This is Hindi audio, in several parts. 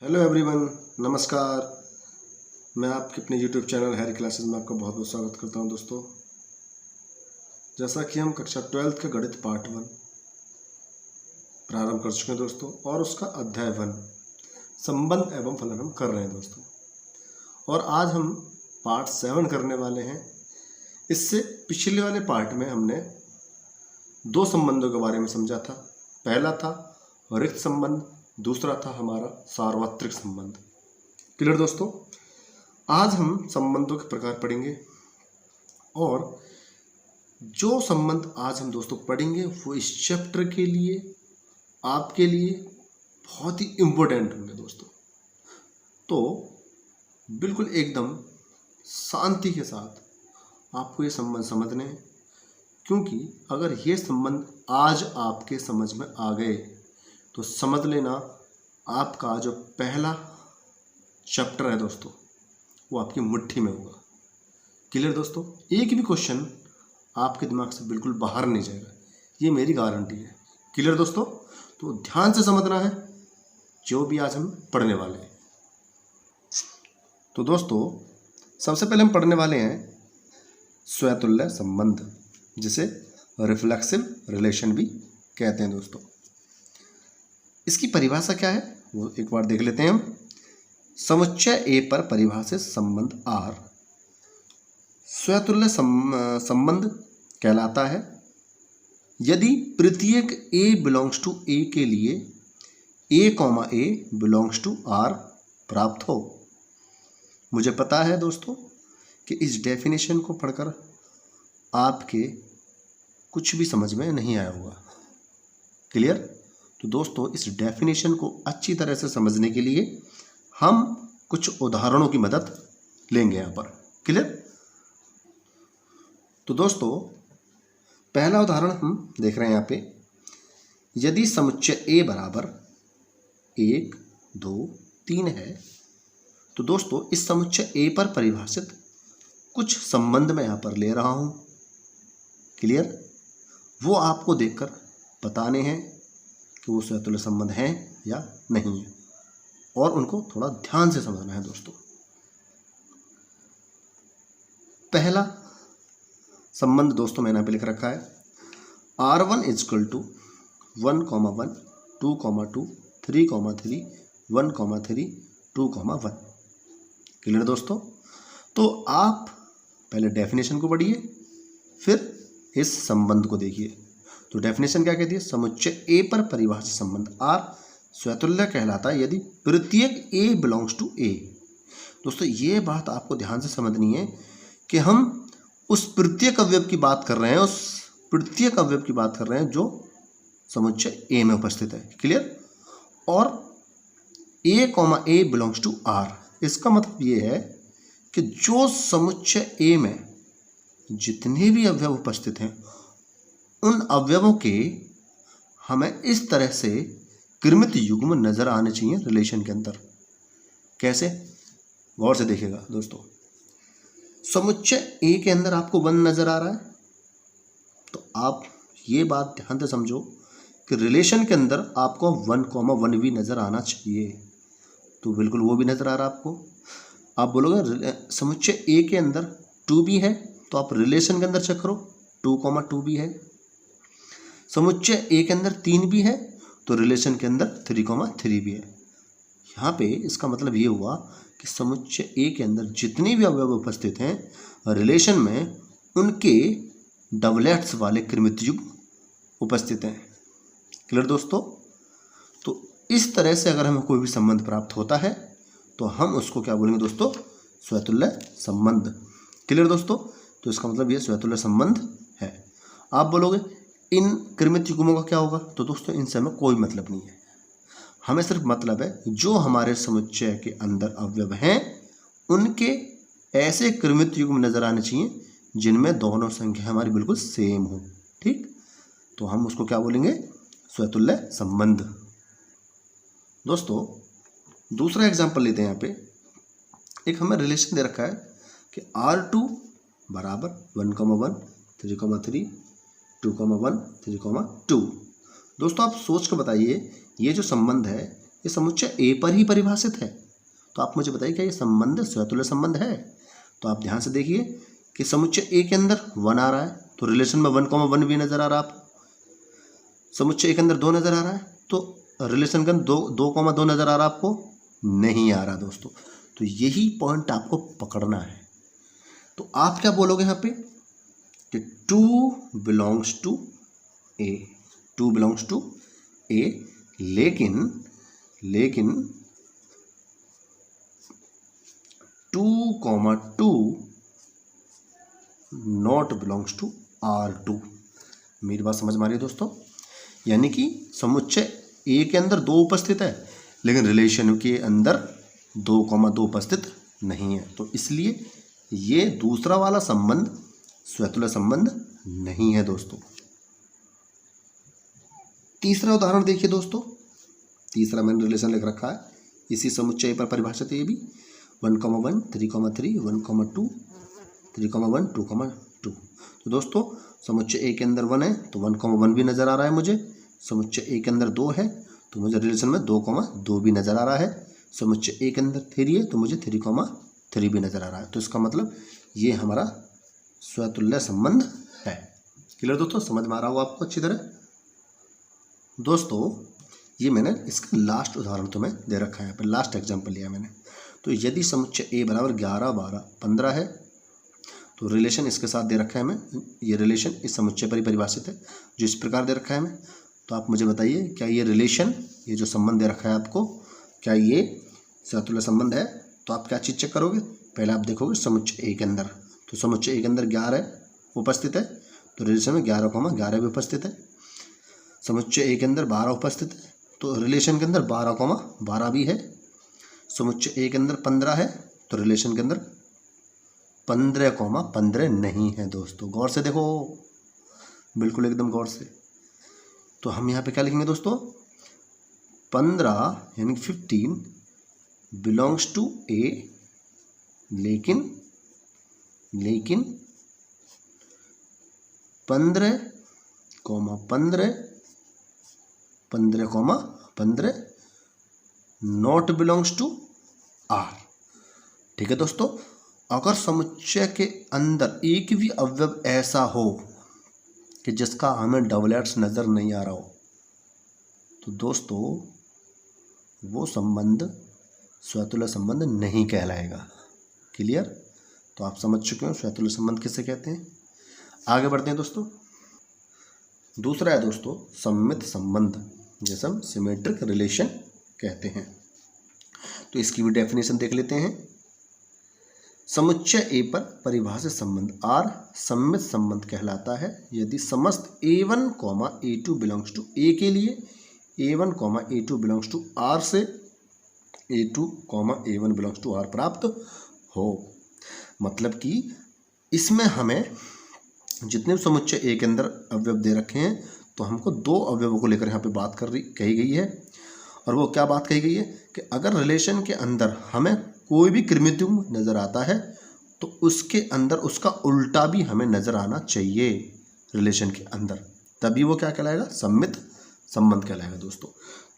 हेलो एवरीवन, नमस्कार। मैं आपके अपने यूट्यूब चैनल हैरी क्लासेस में आपका बहुत बहुत स्वागत करता हूं। दोस्तों, जैसा कि हम कक्षा 12th का गणित पार्ट 1 प्रारंभ कर चुके हैं दोस्तों, और उसका अध्याय 1 संबंध एवं फलन हम कर रहे हैं दोस्तों, और आज हम पार्ट 7 करने वाले हैं। इससे पिछले वाले पार्ट में हमने दो संबंधों के बारे में समझा था। पहला था रिक्त संबंध, दूसरा था हमारा सार्वत्रिक संबंध। क्लियर दोस्तों? आज हम संबंधों के प्रकार पढ़ेंगे, और जो संबंध आज हम दोस्तों पढ़ेंगे वो इस चैप्टर के लिए आपके लिए बहुत ही इम्पोर्टेंट होंगे दोस्तों। तो बिल्कुल एकदम शांति के साथ आपको ये संबंध समझने हैं, क्योंकि अगर ये संबंध आज आपके समझ में आ गए तो समझ लेना आपका जो पहला चैप्टर है दोस्तों वो आपकी मुट्ठी में होगा। क्लियर दोस्तों? एक भी क्वेश्चन आपके दिमाग से बिल्कुल बाहर नहीं जाएगा, ये मेरी गारंटी है। क्लियर दोस्तों? तो ध्यान से समझना है जो भी आज हम पढ़ने वाले हैं। तो दोस्तों, सबसे पहले हम पढ़ने वाले हैं स्वतुल्य संबंध, जिसे रिफ्लेक्सिव रिलेशन भी कहते हैं दोस्तों। इसकी परिभाषा क्या है वो एक बार देख लेते हैं हम। समुच्चय ए पर परिभाषित संबंध आर स्वतुल्य संबंध कहलाता है यदि प्रत्येक ए बिलोंग्स टू ए के लिए ए बिलोंग्स टू आर प्राप्त हो। मुझे पता है दोस्तों कि इस डेफिनेशन को पढ़कर आपके कुछ भी समझ में नहीं आया होगा। क्लियर? तो दोस्तों, इस डेफिनेशन को अच्छी तरह से समझने के लिए हम कुछ उदाहरणों की मदद लेंगे यहाँ पर। क्लियर? तो दोस्तों, पहला उदाहरण हम देख रहे हैं यहाँ पे। यदि समुच्चय ए बराबर 1, 2, 3 है, तो दोस्तों इस समुच्चय ए पर परिभाषित कुछ संबंध मैं यहाँ पर ले रहा हूँ। क्लियर? वो आपको देखकर बताने हैं कि वो स्वतुल्य संबंध हैं या नहीं है, और उनको थोड़ा ध्यान से समझना है दोस्तों। पहला संबंध दोस्तों मैंने यहाँ पे लिख रखा है R1 = 1, 1, 2, 3, 3, 1, 3, 2, 1। क्लियर दोस्तों? तो आप पहले डेफिनेशन को पढ़िए, फिर इस संबंध को देखिए। तो डेफिनेशन क्या कहती है? समुच्चय ए पर परिभाषित संबंध आर स्वतुल्य कहलाता है यदि प्रत्येक ए बिलोंग्स टू ए। दोस्तों, ये बात आपको ध्यान से समझनी है कि हम उस प्रत्येक अवयव की बात कर रहे हैं, उस प्रत्येक अवयव की बात कर रहे हैं जो समुच्चय ए में उपस्थित है। क्लियर? और ए बिलोंग्स टू आर, इसका मतलब ये है कि जो समुच्चय ए में जितने भी अवयव उपस्थित हैं उन अवयवों के हमें इस तरह से कृमित युग्म नजर आने चाहिए रिलेशन के अंदर। कैसे? गौर से देखिएगा दोस्तों। समुच्चय ए के अंदर आपको 1 नजर आ रहा है, तो आप ये बात ध्यान से समझो कि रिलेशन के अंदर आपको 1, 1 भी नजर आना चाहिए। तो बिल्कुल वो भी नजर आ रहा है आपको। आप बोलोगे समुच्चय ए के अंदर 2 भी है, तो आप रिलेशन के अंदर चेक करो 2, 2 भी है। समुच्चय ए के अंदर 3 भी है, तो रिलेशन के अंदर 3, 3 भी है। यहाँ पे इसका मतलब ये हुआ कि समुच्चय ए के अंदर जितने भी अवयव उपस्थित हैं रिलेशन में उनके डबलेट्स वाले कृमित युग्म उपस्थित हैं। क्लियर दोस्तों? तो इस तरह से अगर हमें कोई भी संबंध प्राप्त होता है तो हम उसको क्या बोलेंगे दोस्तों? स्वतुल्य संबंध। क्लियर दोस्तों? तो इसका मतलब ये स्वतुल्य संबंध है। आप बोलोगे इन कृमित युग्मों का क्या होगा? तो दोस्तों, इनसे हमें कोई मतलब नहीं है। हमें सिर्फ मतलब है जो हमारे समुच्चय के अंदर अवयव हैं उनके ऐसे कृमित युग्म नजर आने चाहिए जिनमें दोनों संख्या हमारी बिल्कुल सेम हो। ठीक? तो हम उसको क्या बोलेंगे? स्वतुल्य संबंध। दोस्तों, दूसरा एग्जाम्पल लेते हैं। यहाँ पे एक हमें रिलेशन दे रखा है कि R2 बराबर 1, 1, 3, 3, 2, 1, 3, 2। दोस्तों, आप सोच कर बताइए ये जो संबंध है ये समुच्चय ए पर ही परिभाषित है। तो आप मुझे बताइए क्या ये संबंध स्वतुल्य संबंध है? तो आप ध्यान से देखिए कि समुच्चय ए के अंदर 1 आ रहा है, तो रिलेशन में 1,1 भी नजर आ रहा है आपको। समुच्चय ए के अंदर 2 नजर आ रहा है, तो रिलेशन के अंदर 2,2 नजर आ रहा है आपको? नहीं आ रहा दोस्तों। तो यही पॉइंट आपको पकड़ना है। तो आप क्या बोलोगे यहाँ पे कि 2 belongs to A, 2 belongs to A, लेकिन 2,2 नॉट बिलोंग्स टू R2। मेरी बात समझ में आ रही है दोस्तों? यानी कि समुच्चय ए के अंदर 2 उपस्थित है, लेकिन रिलेशन के अंदर 2,2 उपस्थित नहीं है। तो इसलिए ये दूसरा वाला संबंध स्वतुल्य संबंध नहीं है दोस्तों। तीसरा उदाहरण देखिए दोस्तों। तीसरा मैंने रिलेशन लिख रखा है इसी समुच्चय पर परिभाषित है ये भी 1,1 3,3 1,2 3,1 2,2। तो दोस्तों समुच्चय ए के अंदर 1 है तो 1,1 भी नजर आ रहा है मुझे। समुच्चय ए के अंदर 2 है तो मुझे रिलेशन में 2,2 भी नजर आ रहा है। समुच्चय ए के अंदर 3 है तो मुझे 3,3 भी नजर आ रहा है। तो इसका मतलब ये हमारा स्वतुल्य संबंध है। क्लियर दोस्तों? समझ में आ रहा होगा आपको अच्छी तरह? दोस्तों ये मैंने इसका लास्ट उदाहरण तुम्हें दे रखा है, यहाँ पर लास्ट एग्जाम्पल लिया मैंने। तो यदि समुच्चय ए बराबर 11 12 15 है तो रिलेशन इसके साथ दे रखा है हमें। ये रिलेशन इस समुच्चय पर ही परिभाषित है जो इस प्रकार दे रखा है हमें। तो आप मुझे बताइए क्या ये रिलेशन, ये जो संबंध दे रखा है आपको, क्या ये स्वतुल्य संबंध है? तो आप क्या चीज़ चेक करोगे? पहले आप देखोगे समुच्चय ए के अंदर। तो समुच्चय ए के अंदर 11 उपस्थित है तो रिलेशन में 11,11 भी उपस्थित है। समुच्चय ए के अंदर 12 उपस्थित है तो रिलेशन के अंदर 12,12 भी है। समुच्चय ए के अंदर 15 है तो रिलेशन के अंदर 15,15 नहीं है दोस्तों। गौर से देखो, बिल्कुल एकदम गौर से। तो हम यहाँ पे क्या लिखेंगे दोस्तों? 15 यानी 15 बिलोंग्स टू ए, लेकिन 15,15 नॉट बिलोंग्स टू आर। ठीक है दोस्तों? अगर समुच्चय के अंदर एक भी अवयव ऐसा हो कि जिसका हमें डबलेट्स नज़र नहीं आ रहा हो तो दोस्तों वो संबंध स्वतुल्य संबंध नहीं कहलाएगा। क्लियर? तो आप समझ चुके हो स्वतुल्य संबंध किसे कहते हैं। आगे बढ़ते हैं दोस्तों। दूसरा है दोस्तों सममित संबंध, जैसे हम सिमेट्रिक रिलेशन कहते हैं। तो इसकी भी डेफिनेशन देख लेते हैं। समुच्चय ए पर परिभाषित संबंध R सममित संबंध कहलाता है यदि समस्त A1, A2 belongs to A के लिए A1, A2 belongs to R से A2, A1 belongs to R प्राप्त हो। मतलब कि इसमें हमें जितने भी समुच्चय ए के अंदर अवयव दे रखे हैं तो हमको 2 अवयवों को लेकर यहाँ पे बात कही गई है। और वो क्या बात कही गई है कि अगर रिलेशन के अंदर हमें कोई भी कृत्रिम नज़र आता है तो उसके अंदर उसका उल्टा भी हमें नज़र आना चाहिए रिलेशन के अंदर, तभी वो क्या कहलाएगा? सम्मित संबंध कहलाएगा दोस्तों।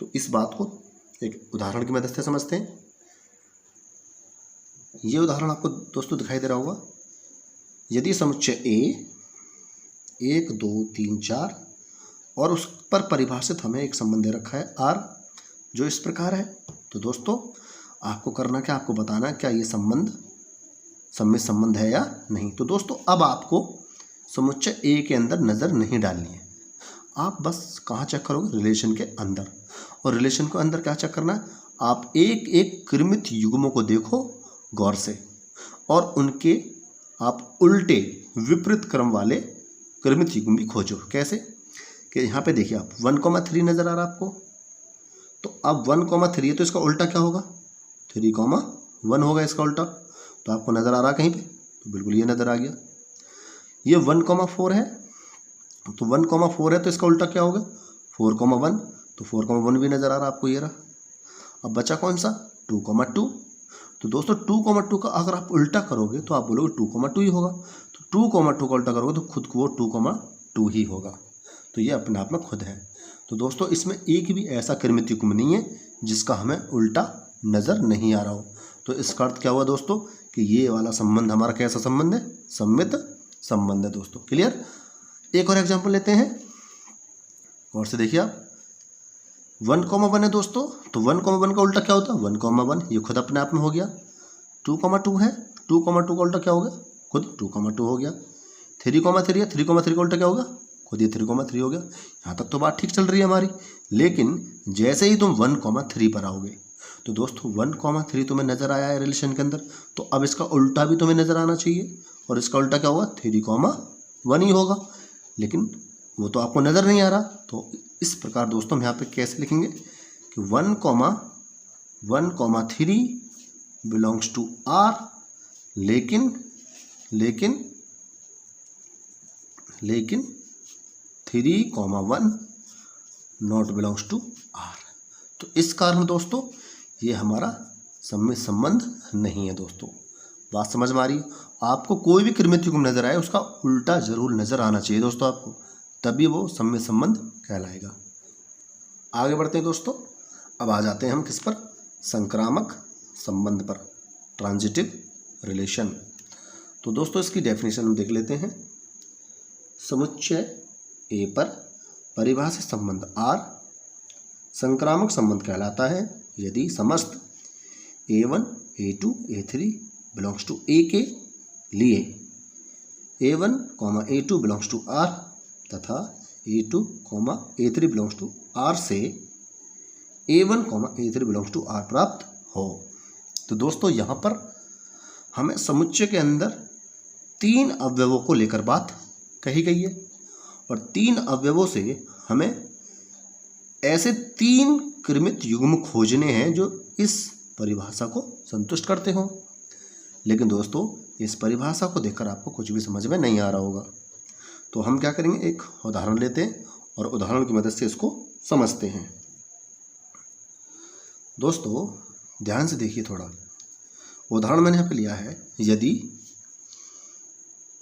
तो इस बात को एक उदाहरण की मदद से समझते हैं। ये उदाहरण आपको दोस्तों दिखाई दे रहा होगा। यदि समुच्चय ए 1 2 3 4 और उस पर परिभाषित हमें एक संबंध दे रखा है R जो इस प्रकार है, तो दोस्तों आपको करना क्या? आपको बताना क्या ये संबंध सम्मित संबंध है या नहीं। तो दोस्तों अब आपको समुच्चय ए के अंदर नज़र नहीं डालनी है, आप बस कहाँ चेक करोगे? रिलेशन के अंदर। और रिलेशन के अंदर क्या चेक करना है? आप एक एक क्रमित युग्मों को देखो गौर से और उनके आप उल्टे विपरीत क्रम वाले क्रमित युग्म भी खोजो। कैसे? कि यहाँ पे देखिए आप 1,3 नज़र आ रहा है आपको, तो अब 1,3 है तो इसका उल्टा क्या होगा? 3,1 होगा इसका उल्टा। तो आपको नज़र आ रहा है कहीं पे? तो बिल्कुल ये नज़र आ गया। ये 1,4 है तो 1,4 है तो इसका उल्टा क्या होगा? 4,1, तो 4,1 भी नज़र आ रहा है आपको, ये रहा। अब बचा कौन सा? 2,2। तो दोस्तों 2,2 का अगर आप उल्टा करोगे तो आप बोलोगे 2,2 ही होगा। तो 2,2 का उल्टा करोगे तो खुद को वो 2,2 ही होगा। तो ये अपने आप में खुद है। तो दोस्तों इसमें एक भी ऐसा कृमित युग्म नहीं है जिसका हमें उल्टा नज़र नहीं आ रहा हो। तो इसका अर्थ क्या हुआ दोस्तों कि ये वाला संबंध हमारा कैसा संबंध है, सम्मित संबंध है दोस्तों। क्लियर। एक और एग्जांपल लेते हैं, और से देखिए आप 1,1 है दोस्तों, तो 1,1 का उल्टा क्या होता है 1,1, ये खुद अपने आप में हो गया। 2,2 है, 2,2 का उल्टा क्या हो गया, खुद 2,2 हो गया। 3,3 है, 3,3 का उल्टा क्या होगा, खुद ये 3,3 हो गया। यहाँ तक तो बात ठीक चल रही है हमारी, लेकिन जैसे ही तुम 1,3 पर आओगे तो दोस्तों 1,3 तुम्हें नज़र आया है रिलेशन के अंदर, तो अब इसका उल्टा भी तुम्हें नज़र आना चाहिए, और इसका उल्टा क्या होगा 3,1 ही होगा, लेकिन वो तो आपको नज़र नहीं आ रहा। तो इस प्रकार दोस्तों हम यहाँ पे कैसे लिखेंगे कि 1,3 बिलोंग्स टू आर, लेकिन 3,1 नॉट बिलोंग्स टू आर। तो इस कारण दोस्तों ये हमारा सम्मित संबंध नहीं है दोस्तों। बात समझ में आ रही है। आपको कोई भी कृमित युग्म नजर आए उसका उल्टा जरूर नजर आना चाहिए दोस्तों आपको, तभी वो सम्मित संबंध कहलाएगा। आगे बढ़ते हैं दोस्तों। अब आ जाते हैं हम किस पर, संक्रामक संबंध पर, ट्रांजिटिव रिलेशन। तो दोस्तों इसकी डेफिनेशन हम देख लेते हैं। समुच्चय ए पर परिभाषित संबंध R संक्रामक संबंध कहलाता है यदि समस्त A1, A2, A3 belongs to A के लिए A1, A2 belongs to R तथा A2, A3 belongs to R से A1, A3 belongs to R प्राप्त हो। तो दोस्तों यहाँ पर हमें समुच्चय के अंदर 3 अवयवों को लेकर बात कही गई है, और 3 अवयवों से हमें ऐसे 3 कृमित युग्म खोजने हैं जो इस परिभाषा को संतुष्ट करते हों। लेकिन दोस्तों इस परिभाषा को देखकर आपको कुछ भी समझ में नहीं आ रहा होगा, तो हम क्या करेंगे, एक उदाहरण लेते हैं और उदाहरण की मदद से इसको समझते हैं। दोस्तों ध्यान से देखिए थोड़ा, उदाहरण मैंने यहाँ पे लिया है, यदि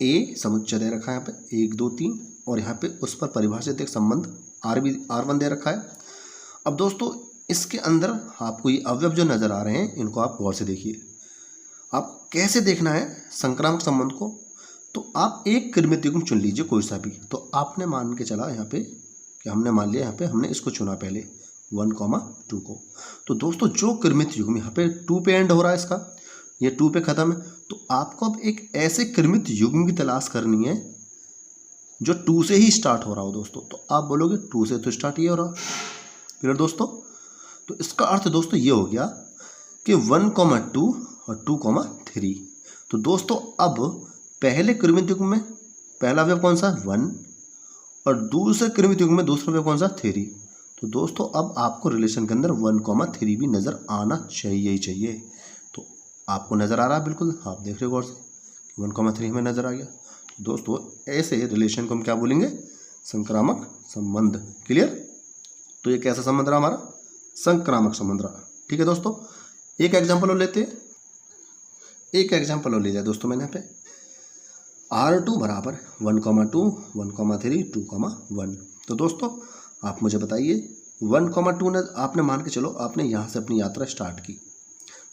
ए समुच्चय दे रखा है यहाँ पे 1, 2, 3, और यहाँ पे उस पर परिभाषित एक संबंध R1 दे रखा है। अब दोस्तों इसके अंदर आपको ये अवयव जो नज़र आ रहे हैं इनको आप गौर से देखिए। आप कैसे देखना है संक्रामक संबंध को, तो आप एक कृमित युग्म चुन लीजिए कोई सा भी। तो आपने मान के चला यहाँ पे कि हमने मान लिया यहाँ पे हमने इसको चुना पहले 1,2 को। तो दोस्तों जो कृमित युग्म यहाँ पे 2 पे एंड हो रहा है, इसका ये 2 पे ख़त्म है, तो आपको अब एक ऐसे कृमित युग्म की तलाश करनी है जो 2 से ही स्टार्ट हो रहा हो दोस्तों। तो आप बोलोगे 2 से तो स्टार्ट ये हो रहा, क्लियर दोस्तों। तो इसका अर्थ दोस्तों ये हो गया कि 1,2 और 2,3। तो दोस्तों अब पहले कृमित युग्म में पहला अवयव कौन सा 1, और दूसरे कृमित युग्म में दूसरा अवयव कौन सा 3। तो दोस्तों अब आपको रिलेशन के अंदर 1,3 भी नज़र आना चाहिए ही चाहिए। तो आपको नज़र आ रहा है, बिल्कुल आप देख रहे हो गौर से 1,3 हमें नज़र आ गया। तो दोस्तों ऐसे रिलेशन को हम क्या बोलेंगे, संक्रामक संबंध। क्लियर। तो ये कैसा संबंध रहा हमारा, संक्रामक संबंध रहा। ठीक है दोस्तों, एक एग्जाम्पल और लेते हैं, एक एग्जाम्पल और ले जाए दोस्तों मैंने यहाँ पे R2 बराबर 1,2, 1,3, 2,1। तो दोस्तों आप मुझे बताइए 1,2 ने आपने मान के चलो आपने यहाँ से अपनी यात्रा स्टार्ट की,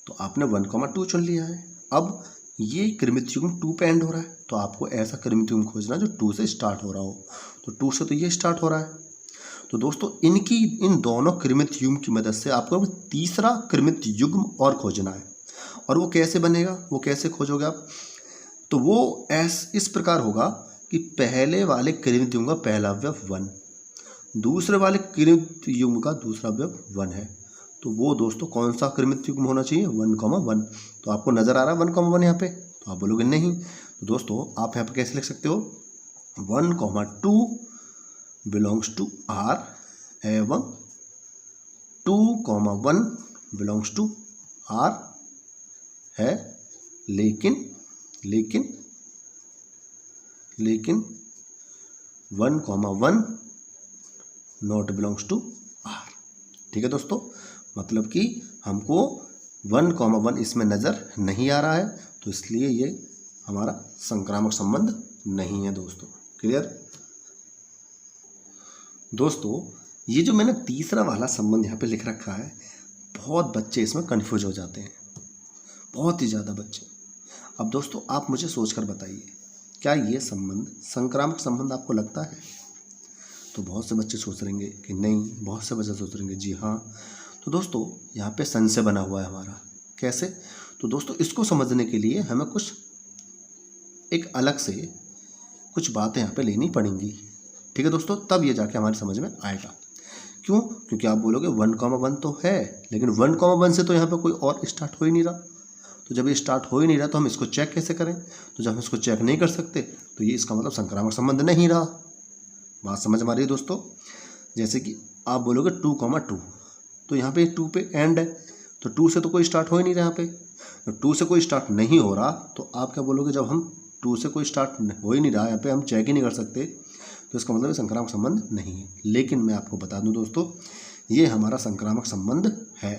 तो आपने 1,2 चुन लिया है। अब ये कृमित युग्म 2 पे एंड हो रहा है, तो आपको ऐसा कृमित युग्म खोजना जो 2 से स्टार्ट हो रहा हो। तो 2 से तो ये स्टार्ट हो रहा है। तो दोस्तों इन दोनों कृमित युग्म की मदद से आपको तीसरा कृमित युग्म और खोजना है। और वो कैसे बनेगा, वो कैसे खोजोगे आप, तो वो इस प्रकार होगा कि पहले वाले कृमित युग्म का पहला अवयव 1, दूसरे वाले कृमित युग्म का दूसरा अवयव 1 है। तो वो दोस्तों कौन सा कृमित युग्म होना चाहिए, 1,1। तो आपको नज़र आ रहा है 1,1 यहाँ पे, तो आप बोलोगे नहीं। तो दोस्तों आप यहाँ पे कैसे लिख सकते हो, 1,2 बिलोंग्स टू R एवं 2,1 बिलोंग्स टू R है, लेकिन 1,1 नॉट बिलोंग्स टू R। ठीक है दोस्तों, मतलब कि हमको 1,1 इसमें नज़र नहीं आ रहा है, तो इसलिए ये हमारा संक्रामक संबंध नहीं है दोस्तों। क्लियर दोस्तों, ये जो मैंने तीसरा वाला संबंध यहाँ पे लिख रखा है, बहुत बच्चे इसमें कन्फ्यूज हो जाते हैं, बहुत ही ज़्यादा बच्चे। अब दोस्तों आप मुझे सोचकर बताइए, क्या ये संबंध संक्रामक संबंध आपको लगता है? तो बहुत से बच्चे सोच रहेंगे कि नहीं, बहुत से बच्चे सोच रहेंगे जी हाँ। तो दोस्तों यहाँ पे सन से बना हुआ है हमारा, कैसे? तो दोस्तों इसको समझने के लिए हमें कुछ एक अलग से कुछ बातें यहाँ पे लेनी पड़ेंगी, ठीक है दोस्तों, तब ये जाके हमारी समझ में आएगा। क्यों? क्योंकि आप बोलोगे 1,1 तो है, लेकिन 1,1 से तो यहाँ पे कोई और स्टार्ट हो ही नहीं रहा। तो जब ये स्टार्ट हो ही नहीं रहा तो हम इसको चेक कैसे करें? तो जब हम इसको चेक नहीं कर सकते तो ये इसका मतलब संक्रामक संबंध नहीं रहा। बात समझ में आ रही है दोस्तों? जैसे कि आप बोलोगे 2,2, तो यहाँ पे 2 पे एंड है, तो 2 से तो कोई स्टार्ट हो ही नहीं रहा यहाँ पे। तो 2 से कोई स्टार्ट नहीं हो रहा तो आप क्या बोलोगे? जब हम 2 से कोई स्टार्ट हो ही नहीं रहा, यहाँ पे हम चेक ही नहीं कर सकते, तो इसका मतलब संक्रामक संबंध नहीं है। लेकिन मैं आपको बता दूं दोस्तों, ये हमारा संक्रामक संबंध है।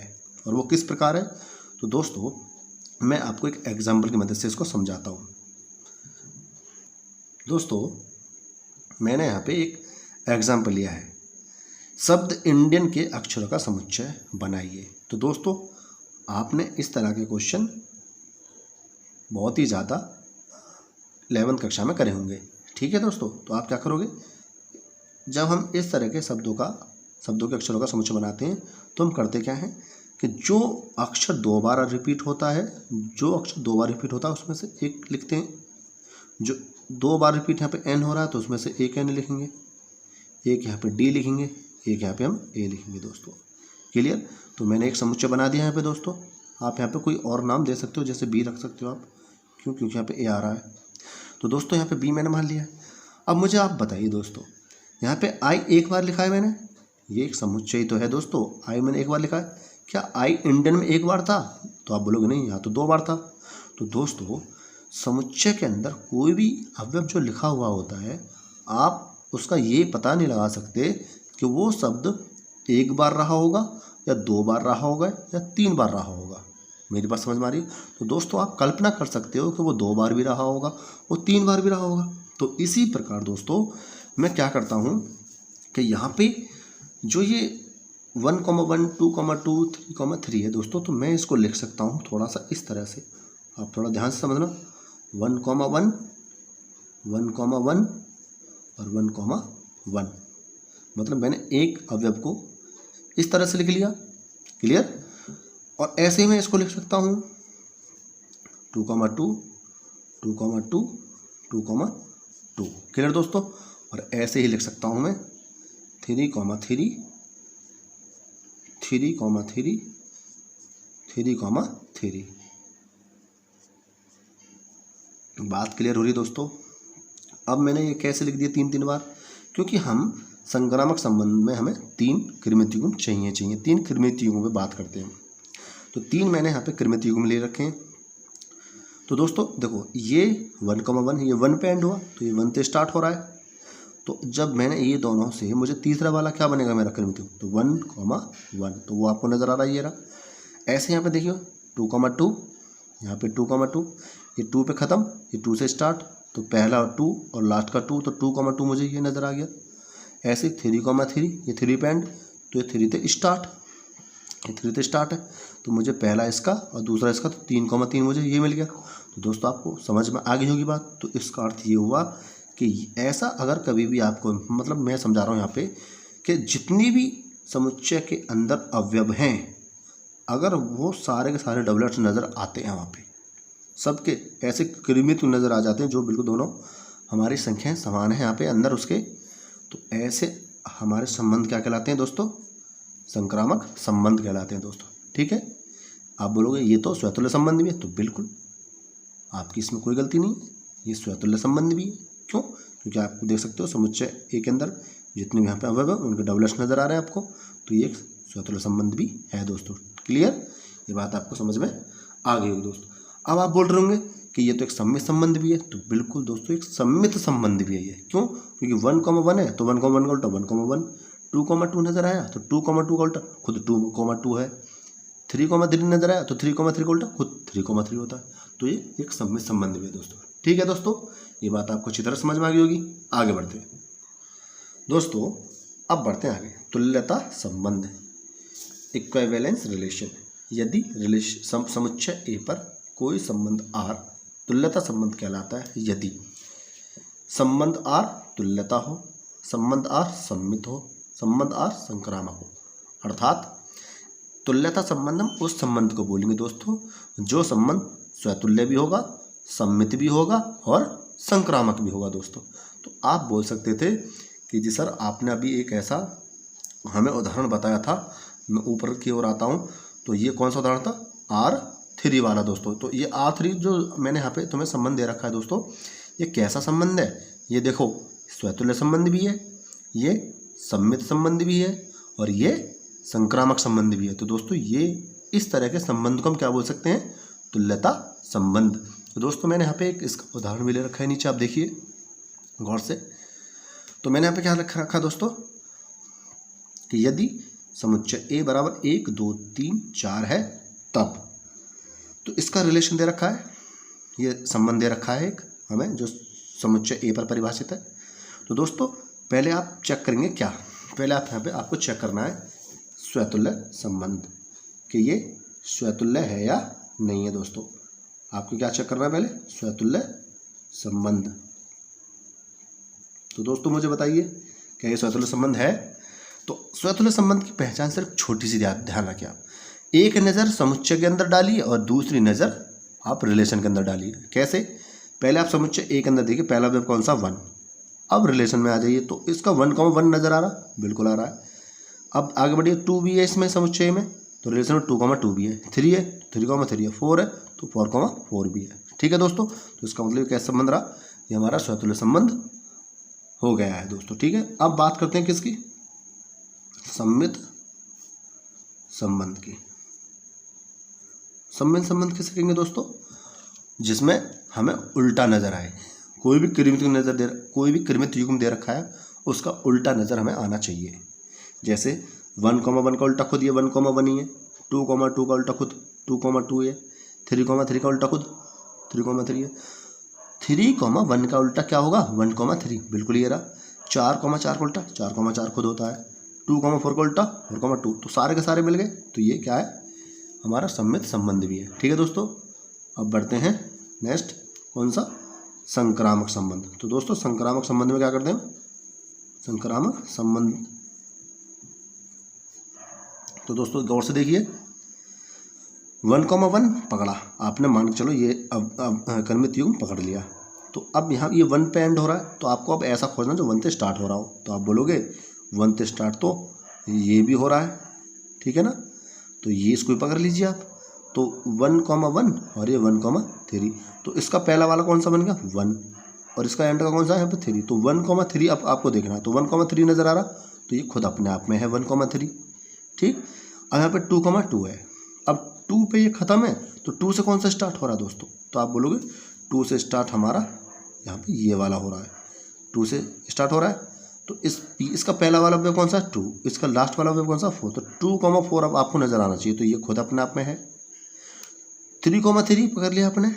और वो किस प्रकार है? तो दोस्तों मैं आपको एक एग्जाम्पल की मदद से इसको समझाता हूँ। दोस्तों मैंने यहाँ पे एक एग्जाम्पल लिया है, शब्द इंडियन के अक्षरों का समुच्चय बनाइए। तो दोस्तों आपने इस तरह के क्वेश्चन बहुत ही ज़्यादा 11वीं कक्षा में करे होंगे, ठीक है दोस्तों। तो आप क्या करोगे, जब हम इस तरह के शब्दों के अक्षरों का समुच्चय बनाते हैं तो हम करते क्या हैं कि जो अक्षर 2 बार रिपीट होता है, उसमें से एक लिखते हैं। जो 2 बार रिपीट यहाँ पे एन हो रहा है तो उसमें से एक एन लिखेंगे, एक यहाँ पे डी लिखेंगे, एक यहाँ पे हम ए लिखेंगे दोस्तों। क्लियर? तो मैंने एक समुच्चय बना दिया यहाँ पे दोस्तों। आप यहाँ पे कोई और नाम दे सकते हो, जैसे बी रख सकते हो आप, क्यों? क्योंकि यहाँ पे ए आ रहा है। तो दोस्तों यहाँ पे बी मैंने मान लिया है। अब मुझे आप बताइए दोस्तों, यहाँ पे आई एक बार लिखा है मैंने, ये एक समुच्चय ही तो है दोस्तों। आई मैंने एक बार लिखा है, क्या आई इंडियन में एक बार था? तो आप बोलोगे नहीं, यहाँ तो 2 बार था। तो दोस्तों समुच्चय के अंदर कोई भी अवयव जो लिखा हुआ होता है, आप उसका ये पता नहीं लगा सकते कि वो शब्द एक बार रहा होगा या 2 बार रहा होगा या 3 बार रहा होगा। मेरी बात समझ में आ रही है? तो दोस्तों आप कल्पना कर सकते हो कि वो 2 बार भी रहा होगा, वो 3 बार भी रहा होगा। तो इसी प्रकार दोस्तों मैं क्या करता हूँ कि यहाँ पे जो ये 1,1, 2,2, 3,3 है दोस्तों, तो मैं इसको लिख सकता हूँ थोड़ा सा इस तरह से। आप थोड़ा ध्यान से समझना, 1,1, 1,1 और 1,1, मतलब मैंने एक अवयव को इस तरह से लिख लिया। क्लियर? और ऐसे ही मैं इसको लिख सकता हूँ 2,2, 2,2, 2,2। क्लियर दोस्तों? और ऐसे ही लिख सकता हूँ मैं 3,3, 3,3, 3,3। बात क्लियर हो रही दोस्तों? अब मैंने ये कैसे लिख दिया 3 बार? क्योंकि हम संक्रामक संबंध में हमें 3 कृमित युग्म चाहिए। 3 कृमित युग्मों पे बात करते हैं, तो 3 मैंने यहाँ पे कृमित युग्म ले रखे हैं। तो दोस्तों देखो, ये 1,1 ये 1 पे एंड हुआ, तो ये 1 से स्टार्ट हो रहा है। तो जब मैंने ये दोनों से, मुझे तीसरा वाला क्या बनेगा मेरा कृमित युग्म? तो 1,1, तो वो आपको नज़र आ रहा है ये रहा। ऐसे यहाँ पे देखिए 2,2, यहाँ पे 2,2, ये 2 पे ख़त्म, ये 2 से स्टार्ट, तो पहला 2 और लास्ट का 2, तो 2,2 मुझे ये नज़र आ गया। ऐसे 3,3, ये 3 पे एंड, तो ये 3 से स्टार्ट, ये 3 से स्टार्ट है, तो मुझे पहला इसका और दूसरा इसका, तो 3,3 मुझे ये मिल गया। तो दोस्तों आपको समझ में आ गई होगी बात। तो इसका अर्थ ये हुआ कि ऐसा अगर कभी भी आपको, मतलब मैं समझा रहा हूँ यहाँ पे कि जितनी भी समुच्चय के अंदर अवयव हैं, अगर वो सारे के सारे डबलेट्स नज़र आते हैं, वहाँ पे सबके ऐसे कृमित नज़र आ जाते हैं जो बिल्कुल दोनों हमारी संख्याएं समान है यहाँ पे अंदर उसके, तो ऐसे हमारे संबंध क्या कहलाते हैं दोस्तों? संक्रामक संबंध कहलाते हैं दोस्तों। ठीक है? आप बोलोगे ये तो स्वतुल्य संबंध भी है, तो बिल्कुल आपकी इसमें कोई गलती नहीं है, ये स्वतुल्य संबंध भी है। क्यों? क्योंकि आप देख सकते हो समुच्चय एक के अंदर जितने भी यहाँ पे अवयव है उनके डबलेट्स नज़र आ रहे हैं आपको, तो ये एक स्वतुल्य संबंध भी है दोस्तों। क्लियर? ये बात आपको समझ में आ गई होगी दोस्तों। अब आप बोल रहे होंगे कि ये तो एक सम्मित संबंध भी है, तो बिल्कुल दोस्तों एक सम्मित संबंध भी है ये। क्यों? क्योंकि 1,1 है तो 1,1 का उल्टा 1,1, 2,2 नजर आया तो 2,2 का उल्टा खुद 2,2 है, 3,3 नजर आया तो 3,3 का उल्टा खुद 3,3 होता है। तो ये एक सम्मित संबंध भी है दोस्तों। ठीक है दोस्तों, ये बात आपको अच्छी तरह समझ में आ गई होगी। आगे बढ़ते हैं दोस्तों। अब बढ़ते हैं आगे। तुल्यता संबंध, इक्विवेलेंस रिलेशन। यदि समुच्चय ए पर कोई संबंध आर तुल्यता संबंध कहलाता है यदि संबंध आर तुल्यता हो, संबंध आर सम्मित हो, संबंध आर संक्रामक हो। अर्थात तुल्यता संबंध हम उस संबंध को बोलेंगे दोस्तों जो संबंध स्वतुल्य भी होगा, सम्मित भी होगा और संक्रामक भी होगा दोस्तों। तो आप बोल सकते थे कि जी सर आपने अभी एक ऐसा हमें उदाहरण बताया था, मैं ऊपर की ओर आता हूँ, तो ये कौन सा उदाहरण था, R3 वाला दोस्तों। तो ये R3 जो मैंने यहाँ पे तुम्हें संबंध दे रखा है दोस्तों, ये कैसा संबंध है, ये देखो स्वतुल्य संबंध भी है, ये सम्मित संबंध भी है और ये संक्रामक संबंध भी है। तो दोस्तों ये इस तरह के संबंध को हम क्या बोल सकते हैं, तुल्यता संबंध। तो दोस्तों मैंने यहाँ पे एक इसका उदाहरण भी ले रखा है, नीचे आप देखिए गौर से। तो मैंने यहाँ पे क्या रखा दोस्तों कि यदि समुच्चय ए बराबर 1 2 3 4 है तब, तो इसका रिलेशन दे रखा है, ये संबंध दे रखा है एक हमें जो समुच्चय ए पर परिभाषित है। तो दोस्तों पहले आप चेक करेंगे क्या, पहले आप यहाँ पे आपको चेक करना है स्वतुल्य संबंध कि ये स्वतुल्य है या नहीं है। दोस्तों आपको क्या चेक करना है, पहले स्वतुल्य संबंध। तो दोस्तों मुझे बताइए क्या ये स्वतुल्य संबंध है। तो स्वतुल्य संबंध की पहचान सिर्फ छोटी सी ध्यान रखिए आप, एक नज़र समुच्चय के अंदर डालिए और दूसरी नज़र आप रिलेशन के अंदर डालिए। कैसे, पहले आप समुच्चय ए के अंदर देखिए, पहला वेब कौन सा 1, अब रिलेशन में आ जाइए तो इसका 1,1 नज़र आ रहा, बिल्कुल आ रहा है। अब आगे बढ़िए 2 भी है इसमें समुच्चय में, तो रिलेशन में 2,2 भी है, 3 है 3,3 है, 4 है तो 4,4 भी है। ठीक है दोस्तों, तो इसका मतलब कैसा संबंध रहा, ये हमारा स्वतुल्य संबंध हो गया है दोस्तों। ठीक है, अब बात करते हैं किसकी, सम्मित संबंध की। सम्मित संबंध किसे कहेंगे दोस्तों, जिसमें हमें उल्टा नजर आए, कोई भी कृमित युग्म दे रखा है उसका उल्टा नजर हमें आना चाहिए। जैसे 1,1 का उल्टा खुद ये 1,1 ही है, 2,2 का उल्टा खुद 2,2 है, 3,3 का उल्टा खुद 3,3 है, 3,1 का उल्टा क्या होगा 1,3, बिल्कुल ये रहा। 4,4 का उल्टा 4,4 खुद होता है, 2,4 का उल्टा 4,2, तो सारे के सारे मिल गए, तो ये क्या है, हमारा सम्मित संबंध भी है। ठीक है दोस्तों, अब बढ़ते हैं नेक्स्ट, कौन सा, संक्रामक संबंध। तो दोस्तों संक्रामक संबंध में क्या करते हैं, संक्रामक संबंध। तो दोस्तों गौर से देखिए 1,1 पकड़ा आपने, मान के चलो ये अब कर्मित युग्म पकड़ लिया, तो अब यहाँ ये 1 पे एंड हो रहा है, तो आपको अब ऐसा खोजना जो 1 से स्टार्ट हो रहा हो, तो आप बोलोगे 1 से स्टार्ट, तो ये भी हो रहा है, ठीक है ना, तो ये इसको भी पकड़ लीजिए आप। तो 1,1 और ये 1,3, तो इसका पहला वाला कौन सा बन गया 1 और इसका एंड का कौन सा है यहाँ पे 3, तो 1,3 अब आपको देखना है, तो 1,3 नज़र आ रहा, तो ये खुद अपने आप में है 1,3। ठीक, अब यहाँ पे 2,2 है, अब 2 पे ये ख़त्म है, तो 2 से कौन सा स्टार्ट हो रहा है दोस्तों, तो आप बोलोगे 2 से स्टार्ट हमारा यहाँ पे ये वाला हो रहा है, 2 से स्टार्ट हो रहा है, तो इसका पहला वाला वेव कौन सा 2, इसका लास्ट वाला वेव कौन सा 4, तो 2,4 अब आपको नज़र आना चाहिए, तो ये खुद अपने आप में है। 3,3 पकड़ लिया आपने,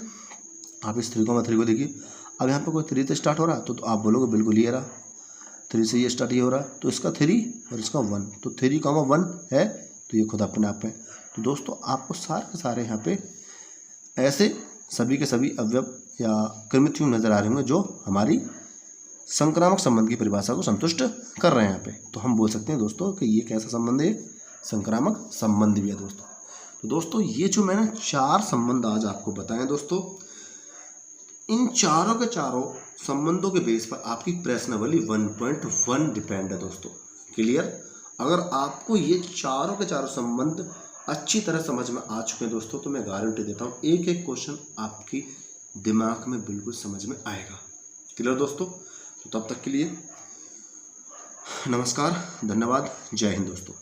आप इस 3,3 को देखिए, अब यहाँ पे कोई 3 से स्टार्ट हो रहा है, तो आप बोलोगे बिल्कुल ये रहा, 3 से ये स्टार्ट ये हो रहा है, तो इसका 3 और इसका 1, तो 3,1 है, तो ये खुद अपने आप में। तो दोस्तों आपको सारे के सारे यहाँ पे ऐसे सभी के सभी अवयव या कर्मित युग्म नज़र आ रहे होंगे जो हमारी संक्रामक संबंध की परिभाषा को संतुष्ट कर रहे हैं यहाँ पे। तो हम बोल सकते हैं दोस्तों कि ये कैसा संबंध है, संक्रामक संबंध भी है दोस्तों। तो दोस्तों ये जो मैंने 4 संबंध आज आपको बताए दोस्तों, इन चारों के चारों संबंधों के बेस पर आपकी प्रश्नावली 1.1 डिपेंड है दोस्तों। क्लियर, अगर आपको ये चारों के चारों संबंध अच्छी तरह समझ में आ चुके हैं दोस्तों, तो मैं गारंटी देता हूँ एक एक क्वेश्चन आपकी दिमाग में बिल्कुल समझ में आएगा। क्लियर दोस्तों, तो तब तक के लिए नमस्कार, धन्यवाद, जय हिंद दोस्तों।